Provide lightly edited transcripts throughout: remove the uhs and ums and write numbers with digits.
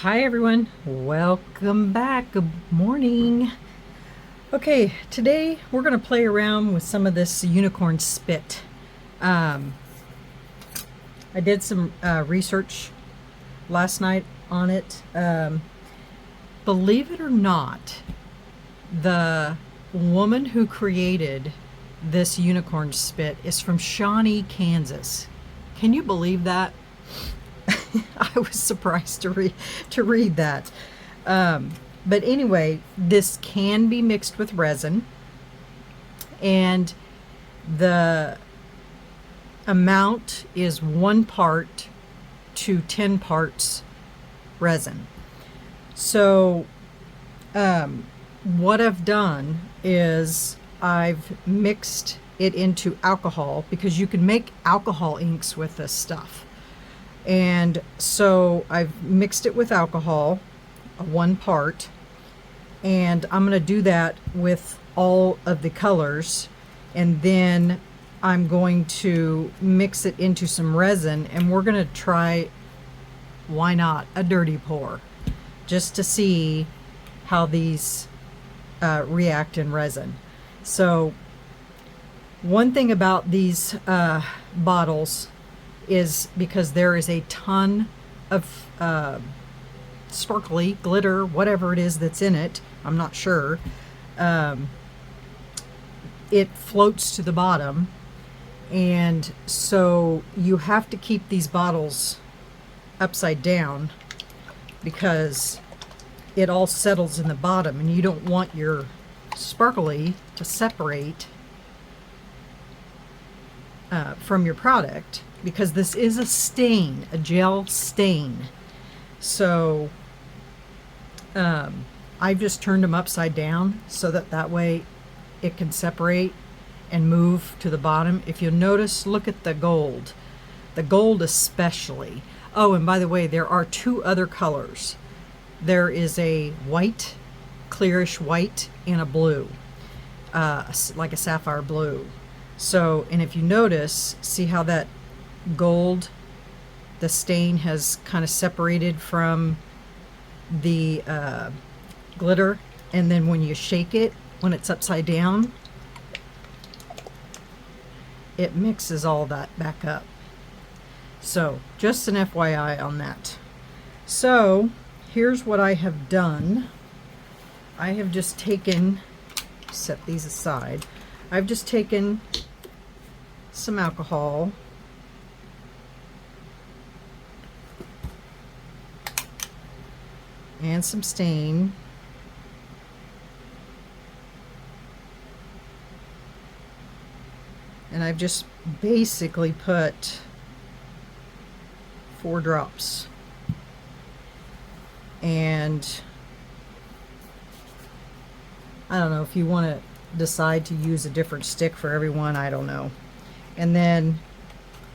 Hi everyone, welcome back. Good morning. Okay, today we're going to play around with some of this unicorn spit. I did some research last night on it. Believe it or not, the woman who created this unicorn spit is from Shawnee, Kansas. Can you believe that? I was surprised to read that. But anyway, this can be mixed with resin, and the amount is 1 part to 10 parts resin. So what I've done is I've mixed it into alcohol, because you can make alcohol inks with this stuff. And so I've mixed it with alcohol, 1 part, and I'm going to do that with all of the colors, and then I'm going to mix it into some resin, and we're going to try, why not, a dirty pour, just to see how these react in resin. So one thing about these bottles is, because there is a ton of sparkly glitter, whatever it is that's in it, I'm not sure, it floats to the bottom, and so you have to keep these bottles upside down because it all settles in the bottom, and you don't want your sparkly to separate from your product, because this is a stain, a gel stain. So I've just turned them upside down so that way it can separate and move to the bottom. If you'll notice, look at the gold especially. Oh, and by the way, there are 2 other colors. There is a white, clearish white, and a blue, like a sapphire blue. So, and if you notice, see how that gold, the stain has kind of separated from the glitter, and then when you shake it, when it's upside down, it mixes all that back up. So just an FYI on that. So here's what I have done. I have just taken, set these aside, I've just taken some alcohol, and some stain, and I've just basically put 4 drops, and I don't know if you want to decide to use a different stick for everyone, I don't know. And then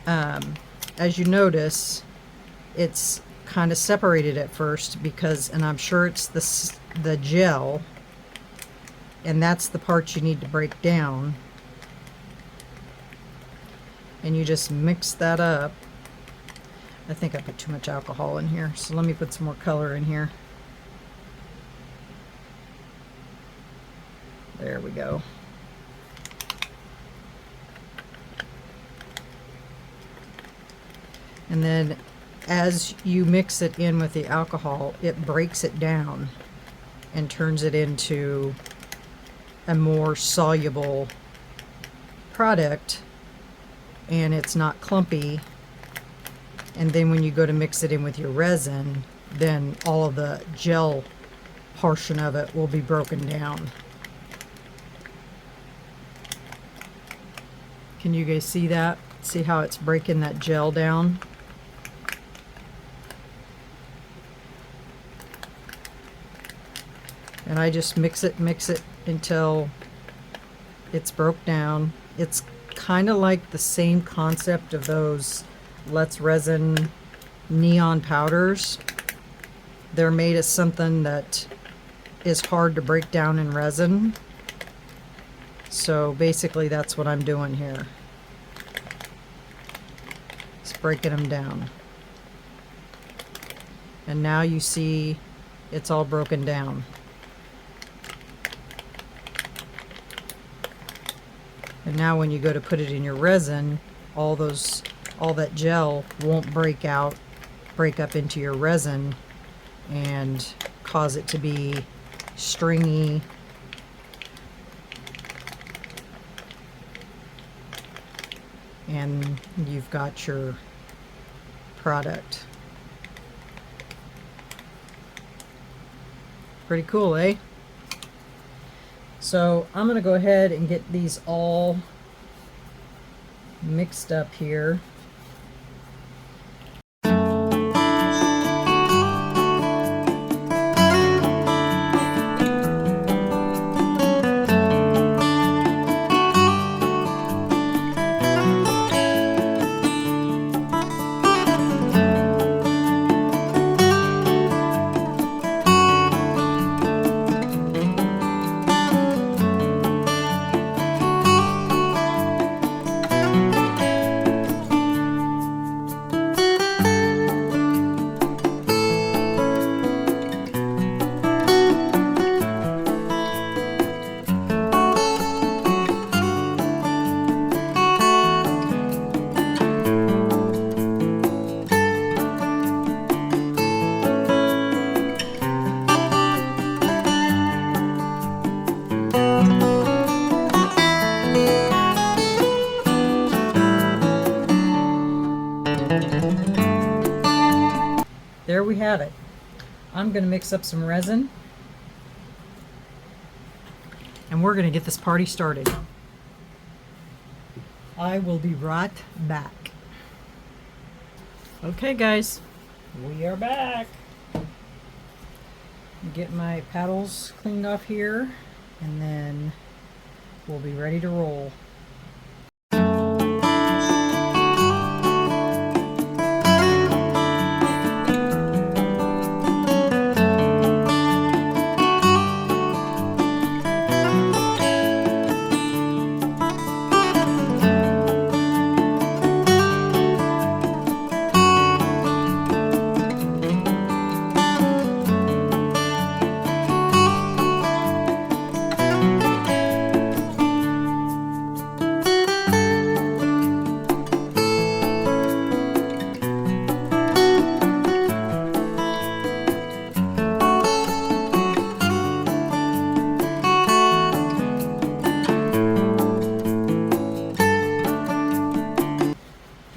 as you notice, it's kind of separated at first, because, and I'm sure it's the gel, and that's the part you need to break down, and you just mix that up. I think I put too much alcohol in here, so let me put some more color in here. There we go. And then as you mix it in with the alcohol, it breaks it down and turns it into a more soluble product, and it's not clumpy. And then when you go to mix it in with your resin, then all of the gel portion of it will be broken down. Can you guys see that? See how it's breaking that gel down? And I just mix it until it's broke down. It's kind of like the same concept of those Let's Resin neon powders. They're made of something that is hard to break down in resin. So basically that's what I'm doing here. It's breaking them down. And now you see it's all broken down. And now when you go to put it in your resin, all that gel won't break up into your resin and cause it to be stringy. And you've got your product. Pretty cool, eh? So I'm going to go ahead and get these all mixed up here. There we have it. I'm going to mix up some resin and we're going to get this party started. I will be right back. Okay guys, we are back. Get my paddles cleaned off here and then we'll be ready to roll.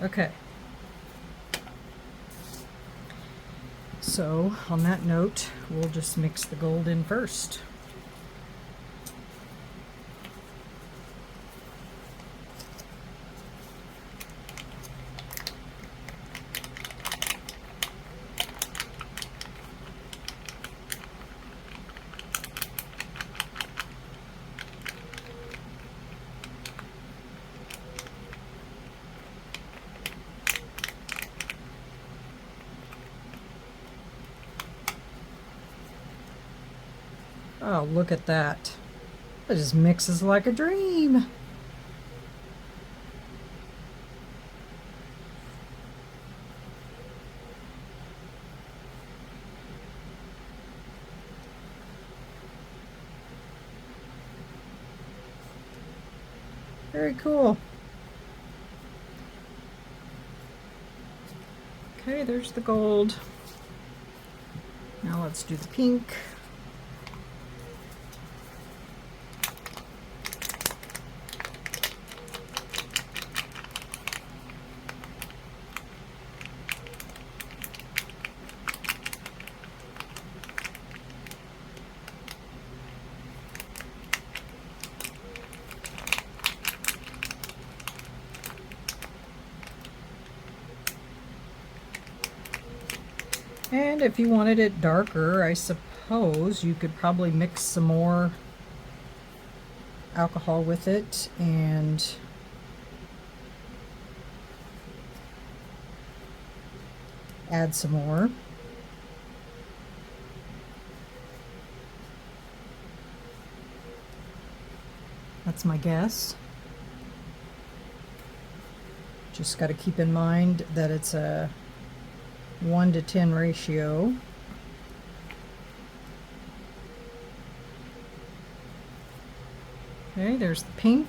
Okay. So on that note, we'll just mix the gold in first. Oh, look at that. It just mixes like a dream. Very cool. Okay, there's the gold. Now let's do the pink. And if you wanted it darker, I suppose you could probably mix some more alcohol with it and add some more. That's my guess. Just got to keep in mind that it's a 1:10 ratio. Okay, there's the pink.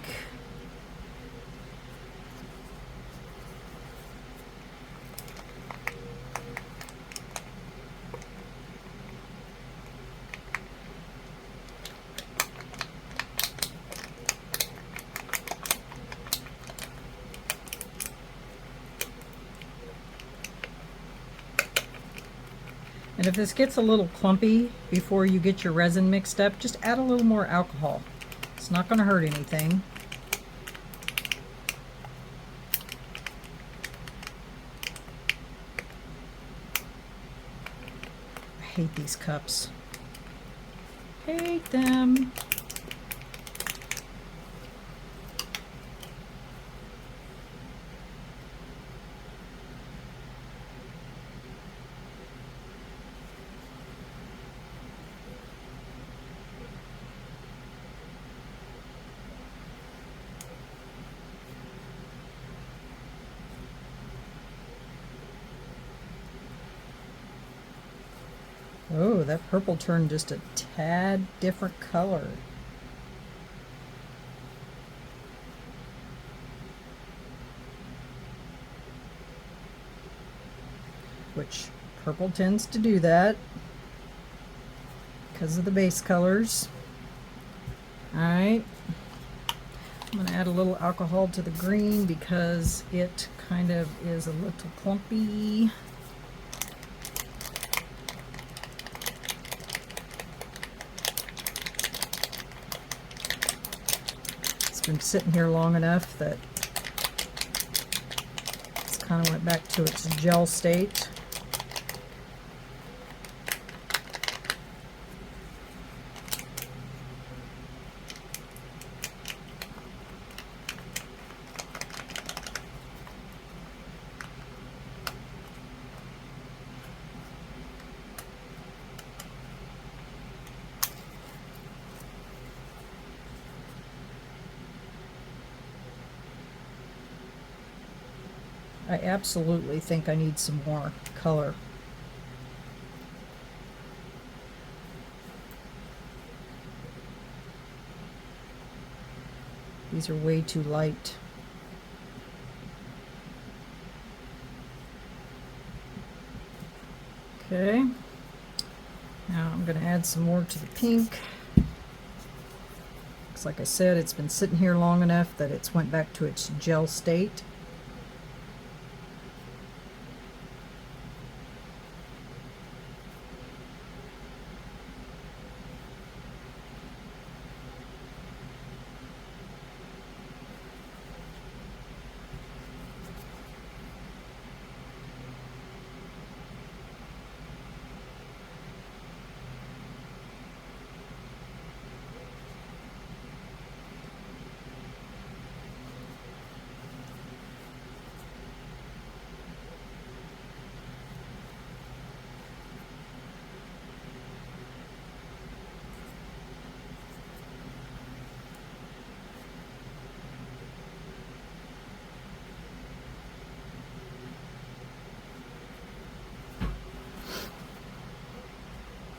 And if this gets a little clumpy before you get your resin mixed up, just add a little more alcohol. It's not going to hurt anything. I hate these cups. Hate them. Oh, that purple turned just a tad different color. Which purple tends to do that because of the base colors. Alright, I'm going to add a little alcohol to the green because it kind of is a little clumpy. It's been sitting here long enough that it's kind of went back to its gel state. I absolutely think I need some more color. These are way too light. Okay, now I'm going to add some more to the pink. Looks like I said, it's been sitting here long enough that it's went back to its gel state.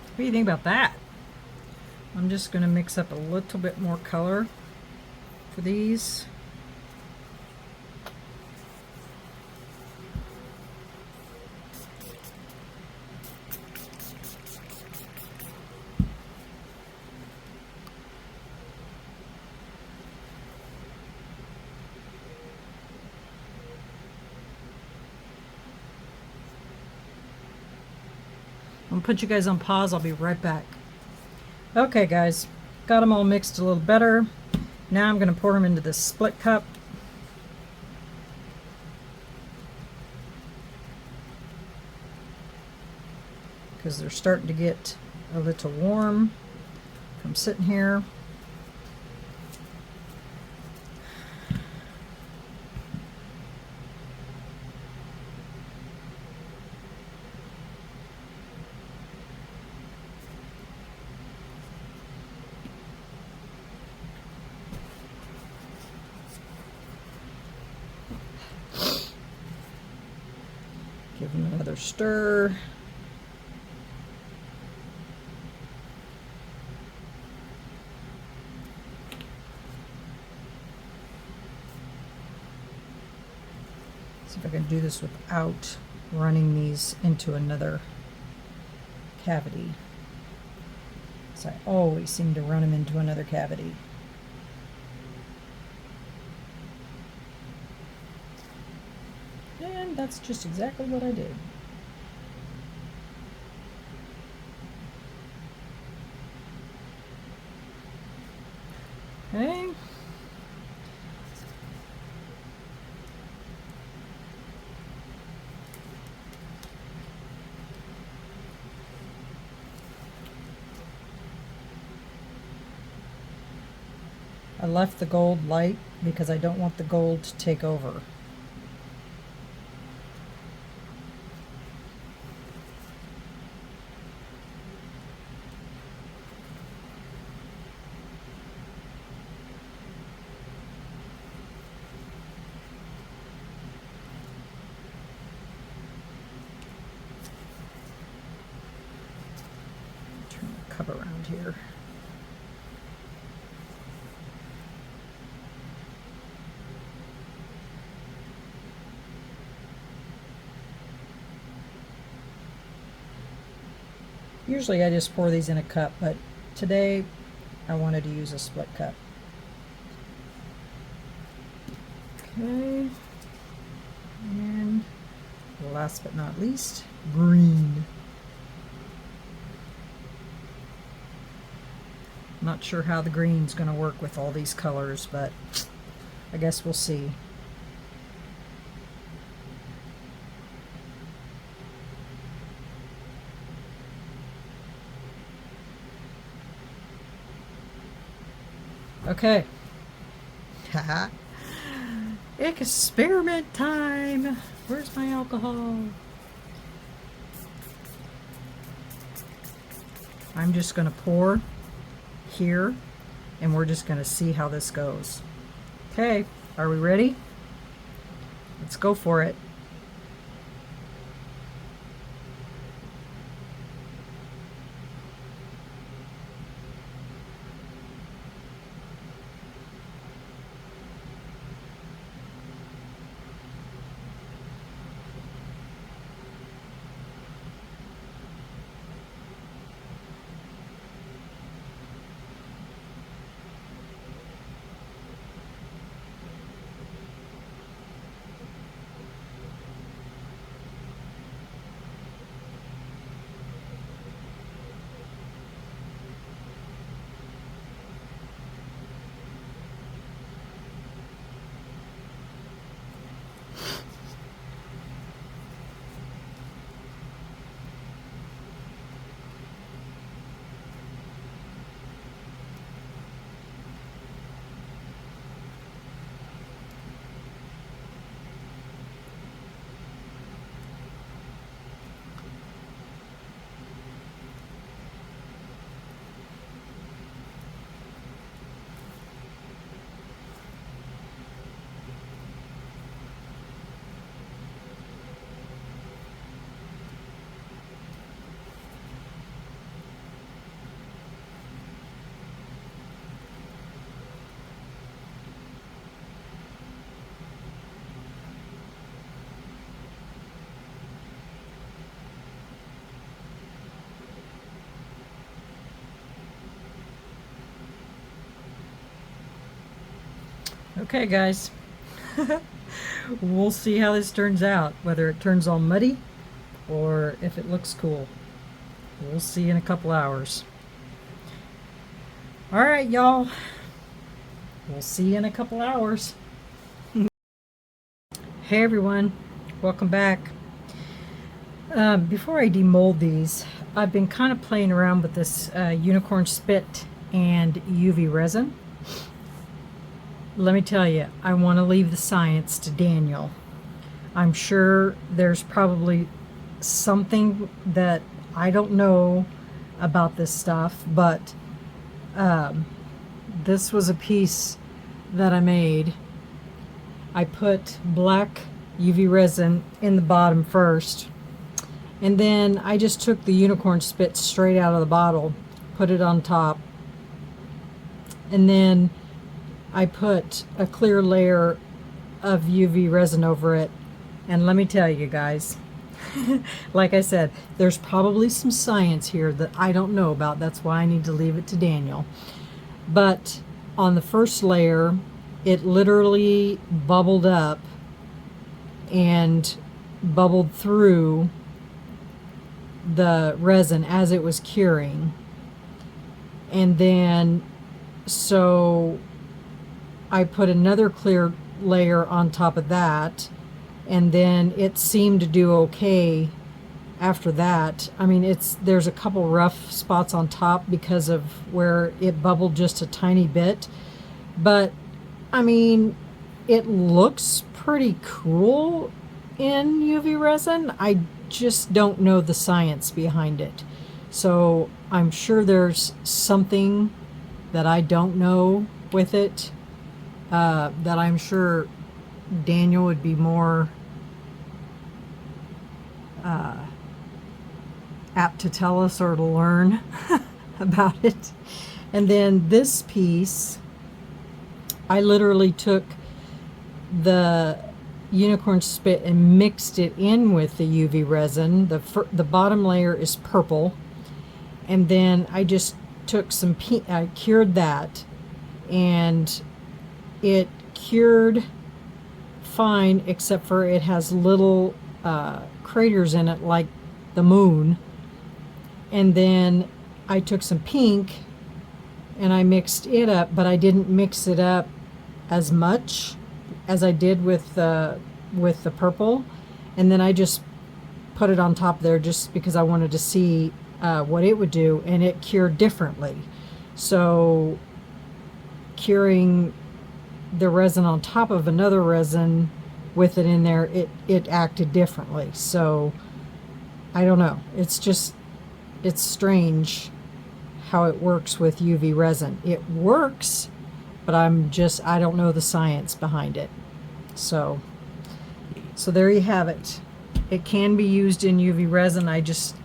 What do you think about that? I'm just going to mix up a little bit more color for these. I'm gonna put you guys on pause. I'll be right back. Okay guys, got them all mixed a little better. Now I'm going to pour them into this split cup. Because they're starting to get a little warm from sitting here. Give them Another stir. See if I can do this without running these into another cavity. So I always seem to run them into another cavity. And that's just exactly what I did. Okay. I left the gold light because I don't want the gold to take over. Turn the cup around here. Usually I just pour these in a cup, but today I wanted to use a split cup. Okay, and last but not least, green. Not sure how the green's going to work with all these colors, but I guess we'll see. Okay. Experiment time. Where's my alcohol? I'm just going to pour here, and we're just going to see how this goes. Okay, are we ready? Let's go for it. Okay, guys. We'll see how this turns out, whether it turns all muddy or if it looks cool. We'll see in a couple hours. All right, y'all. We'll see you in a couple hours. Hey, everyone. Welcome back. Before I demold these, I've been kind of playing around with this unicorn spit and UV resin. Let me tell you, I want to leave the science to Daniel. I'm sure there's probably something that I don't know about this stuff, but this was a piece that I made. I put black UV resin in the bottom first, And then I just took the unicorn spit straight out of the bottle, put it on top, and then I put a clear layer of UV resin over it. And let me tell you guys, like I said, there's probably some science here that I don't know about. That's why I need to leave it to Daniel. But on the first layer, it literally bubbled up and bubbled through the resin as it was curing. And then so I put another clear layer on top of that, and then it seemed to do okay after that. I mean, there's a couple rough spots on top because of where it bubbled just a tiny bit, but I mean, it looks pretty cool in UV resin. I just don't know the science behind it. So I'm sure there's something that I don't know with it, that I'm sure Daniel would be more apt to tell us or to learn about it. And then this piece, I literally took the unicorn spit and mixed it in with the UV resin. The bottom layer is purple, and then I just took some I cured that, and it cured fine, except for it has little craters in it like the moon. And then I took some pink and I mixed it up, but I didn't mix it up as much as I did with the purple. And then I just put it on top there just because I wanted to see what it would do, and it cured differently. So curing the resin on top of another resin with it in there, it acted differently. So I don't know. It's strange how it works with UV resin. It works, but I don't know the science behind it. So there you have it. It can be used in UV resin. I just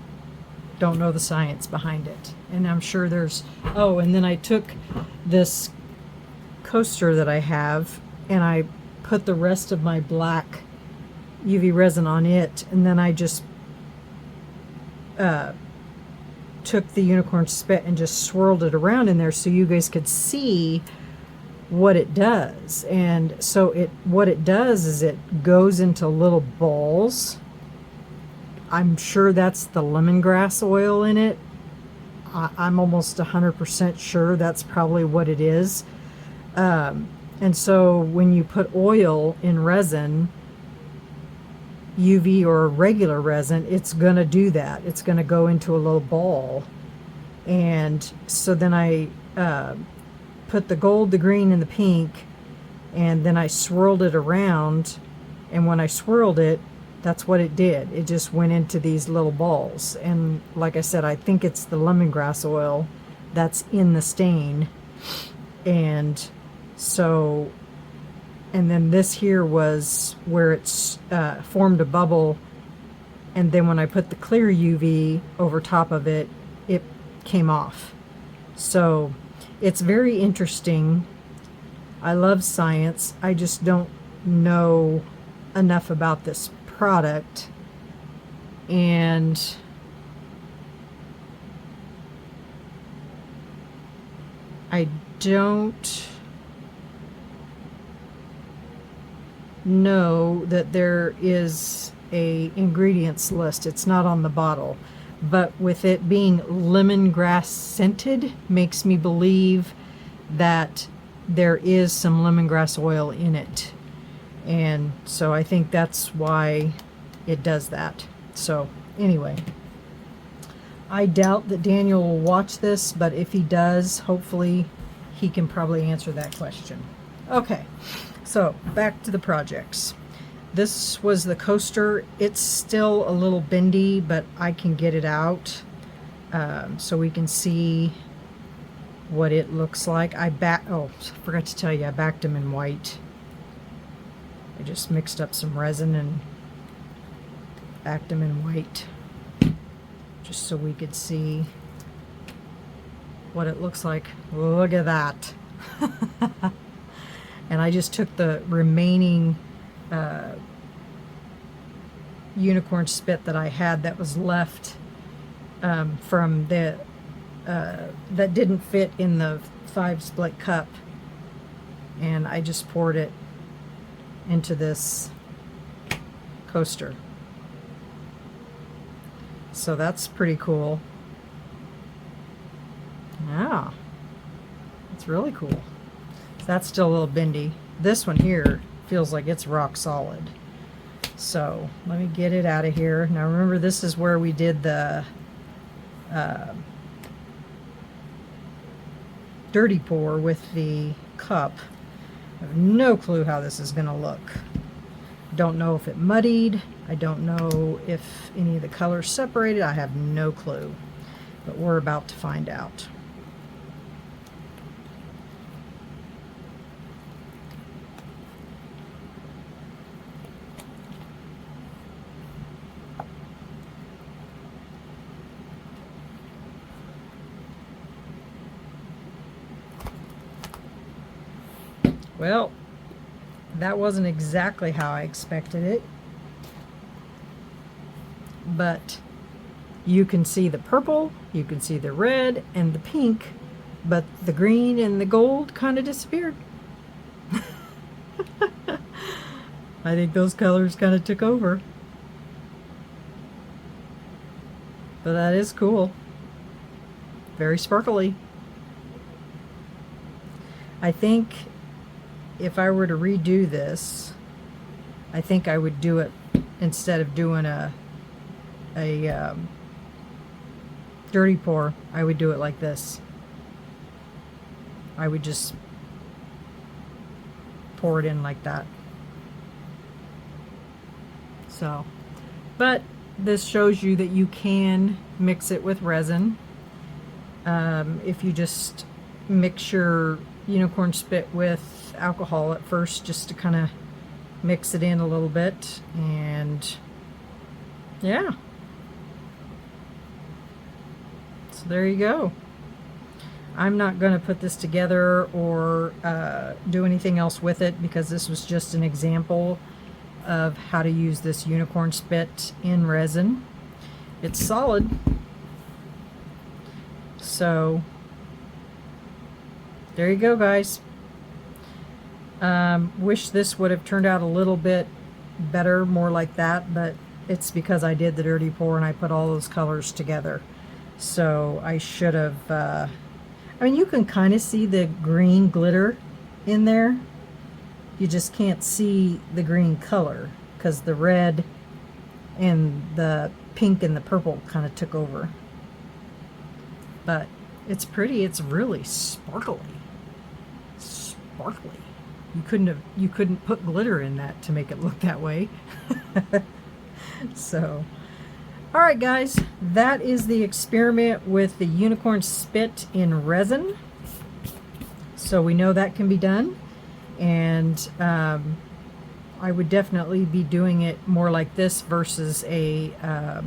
don't know the science behind it. And I'm sure and then I took this coaster that I have and I put the rest of my black UV resin on it, and then I just took the unicorn spit and just swirled it around in there so you guys could see what it does. And so what it does is it goes into little balls. I'm sure that's the lemongrass oil in it. I'm almost 100% sure that's probably what it is. And so when you put oil in resin, UV or regular resin, it's going to do that. It's going to go into a little ball. And so then I put the gold, the green, and the pink, and then I swirled it around. And when I swirled it, that's what it did. It just went into these little balls. And like I said, I think it's the lemongrass oil that's in the stain. And so, and then this here was where it's formed a bubble, and then when I put the clear UV over top of it, it came off. So it's very interesting. I love science. I just don't know enough about this product, and I don't know that there is a ingredients list. It's not on the bottle, but with it being lemongrass scented makes me believe that there is some lemongrass oil in it. And so I think that's why it does that. So anyway, I doubt that Daniel will watch this, but if he does, hopefully he can probably answer that question. Okay, so back to the projects. This was the coaster. It's still a little bendy, but I can get it out so we can see what it looks like. I forgot to tell you, I backed them in white. I just mixed up some resin and backed them in white. just so we could see what it looks like. Look at that. And I just took the remaining unicorn spit that I had that was left from the that didn't fit in the 5 split cup, and I just poured it into this coaster. So that's pretty cool. Yeah, it's really cool. That's still a little bendy. This one here feels like it's rock solid. So let me get it out of here. Now remember, this is where we did the dirty pour with the cup. I have no clue how this is going to look. Don't know if it muddied. I don't know if any of the colors separated. I have no clue. But we're about to find out. Well, that wasn't exactly how I expected it, but you can see the purple, you can see the red and the pink, but the green and the gold kind of disappeared. I think those colors kind of took over. But that is cool. Very sparkly. I think if I were to redo this, I think I would do it, instead of doing a dirty pour, I would do it like this. I would just pour it in like that. So, but this shows you that you can mix it with resin. If you just mix your unicorn spit with alcohol at first, just to kind of mix it in a little bit, and yeah, so there you go. I'm not going to put this together or do anything else with it, because this was just an example of how to use this unicorn spit in resin. It's solid, so there you go, guys. Wish this would have turned out a little bit better, more like that, but it's because I did the dirty pour and I put all those colors together. So I should have, I mean, you can kind of see the green glitter in there. You just can't see the green color because the red and the pink and the purple kind of took over. But it's pretty. It's really sparkly. Sparkly. You couldn't put glitter in that to make it look that way. So, all right, guys, that is the experiment with the unicorn spit in resin. So we know that can be done, and I would definitely be doing it more like this versus a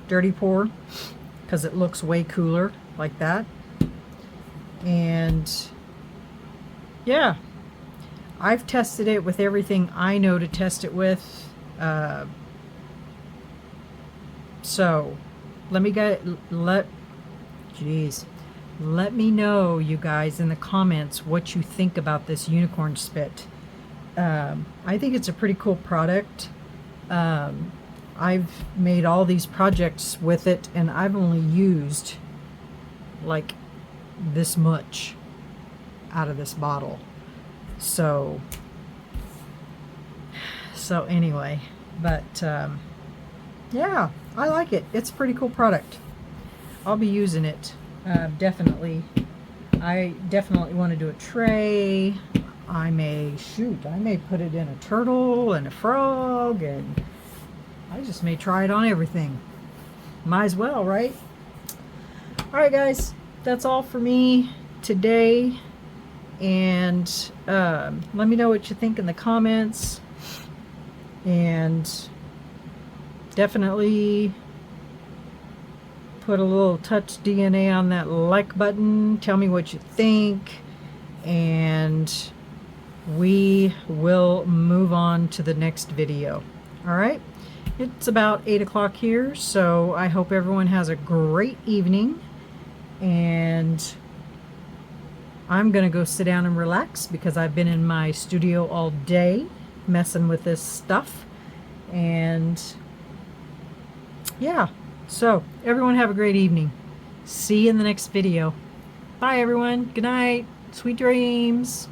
dirty pour, because it looks way cooler like that. And yeah, I've tested it with everything I know to test it with. So let me know, you guys, in the comments what you think about this unicorn spit. I think it's a pretty cool product. I've made all these projects with it, and I've only used like this much out of this bottle. So anyway, but yeah, I like it. It's a pretty cool product. I'll be using it definitely. I definitely want to do a tray. I may put it in a turtle and a frog, and I just may try it on everything. Might as well, right? All right, guys, that's all for me today. And let me know what you think in the comments. And definitely put a little touch DNA on that like button. Tell me what you think. And we will move on to the next video. All right? It's about 8 o'clock here, so I hope everyone has a great evening. And I'm going to go sit down and relax because I've been in my studio all day messing with this stuff. And yeah, so everyone have a great evening. See you in the next video. Bye everyone. Good night. Sweet dreams.